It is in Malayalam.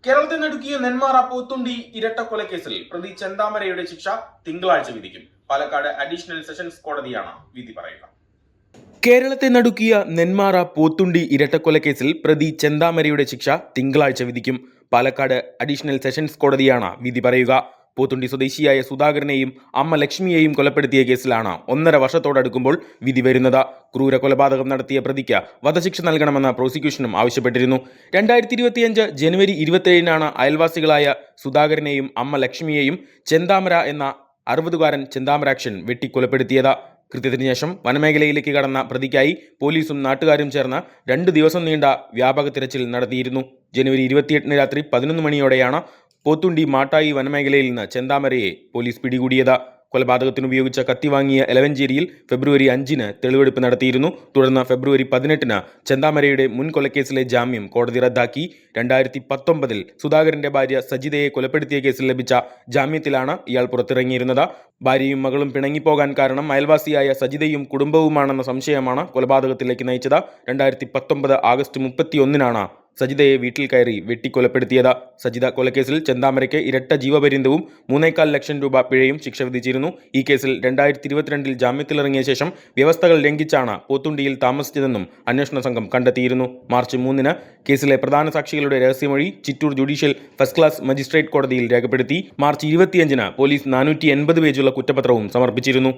കേരളത്തെ നടുക്കിയ നെന്മാറ പോത്തുണ്ടി ഇരട്ടക്കൊലക്കേസിൽ പ്രതി ചെന്താമരയുടെ ശിക്ഷ തിങ്കളാഴ്ച വിധിക്കും. പാലക്കാട് അഡീഷണൽ സെഷൻസ് കോടതിയാണ് വിധി പറയുക. കേരളത്തെ നടുക്കിയ നെന്മാറ പോത്തുണ്ടി ഇരട്ടക്കൊലക്കേസിൽ പ്രതി ചെന്താമരയുടെ ശിക്ഷ തിങ്കളാഴ്ച വിധിക്കും. പാലക്കാട് അഡീഷണൽ സെഷൻസ് കോടതിയാണ് വിധി പറയുക. പോത്തുണ്ടി സ്വദേശിയായ സുധാകരനെയും അമ്മ ലക്ഷ്മിയെയും കൊലപ്പെടുത്തിയ കേസിലാണ് 1.5 വർഷത്തോടടുക്കുമ്പോൾ വിധി വരുന്നത്. ക്രൂര കൊലപാതകം നടത്തിയ പ്രതിക്ക് വധശിക്ഷ നൽകണമെന്ന് പ്രോസിക്യൂഷനും ആവശ്യപ്പെട്ടിരുന്നു. 2025 ജനുവരി 27-നാണ് അയൽവാസികളായ സുധാകരനെയും അമ്മ ലക്ഷ്മിയെയും ചെന്താമര എന്ന 60-കാരൻ ചെന്താമരാക്ഷൻ വെട്ടിക്കൊലപ്പെടുത്തിയത്. കൃത്യത്തിന് ശേഷം വനമേഖലയിലേക്ക് കടന്ന പ്രതിക്കായി പോലീസും നാട്ടുകാരും ചേർന്ന് 2 ദിവസം നീണ്ട വ്യാപക തിരച്ചിൽ നടത്തിയിരുന്നു. ജനുവരി 28-ന് രാത്രി 11 മണിയോടെയാണ് പോത്തുണ്ടി മാട്ടായി വനമേഖലയിൽ നിന്ന് ചെന്താമരയെ പോലീസ് പിടികൂടിയത്. കൊലപാതകത്തിനുപയോഗിച്ച കത്തി വാങ്ങിയ എലവഞ്ചേരിയിൽ ഫെബ്രുവരി 5-ന് തെളിവെടുപ്പ് നടത്തിയിരുന്നു. തുടർന്ന് ഫെബ്രുവരി 18-ന് ചെന്താമരയുടെ മുൻ കൊലക്കേസിലെ ജാമ്യം കോടതി റദ്ദാക്കി. 2019-ൽ സുധാകരന്റെ ഭാര്യ സജിതയെ കൊലപ്പെടുത്തിയ കേസിൽ ലഭിച്ച ജാമ്യത്തിലാണ് ഇയാൾ പുറത്തിറങ്ങിയിരുന്നത്. ഭാര്യയും മകളും പിണങ്ങിപ്പോകാൻ കാരണം അയൽവാസിയായ സജിതയും കുടുംബവുമാണെന്ന സംശയമാണ് കൊലപാതകത്തിലേക്ക് നയിച്ചത്. 2019 ആഗസ്റ്റ് 31-നാണ് സജിതയെ വീട്ടിൽ കയറി വെട്ടിക്കൊലപ്പെടുത്തിയത്. സജിത കൊലക്കേസിൽ ചെന്താമരയ്ക്ക് ഇരട്ട ജീവപര്യന്തവും 3.25 ലക്ഷം രൂപ പിഴയും ശിക്ഷ വിധിച്ചിരുന്നു. ഈ കേസിൽ 2022-ൽ ജാമ്യത്തിലിറങ്ങിയ ശേഷം വ്യവസ്ഥകൾ ലംഘിച്ചാണ് പോത്തുണ്ടിയിൽ താമസിച്ചതെന്നും അന്വേഷണ സംഘം കണ്ടെത്തിയിരുന്നു. മാർച്ച് 3-ന് കേസിലെ പ്രധാന സാക്ഷികളുടെ രഹസ്യമൊഴി Chittur judicial first class magistrate കോടതിയിൽ രേഖപ്പെടുത്തി. മാർച്ച് 25-ന് പോലീസ് 480 പേജുള്ള കുറ്റപത്രവും സമർപ്പിച്ചിരുന്നു.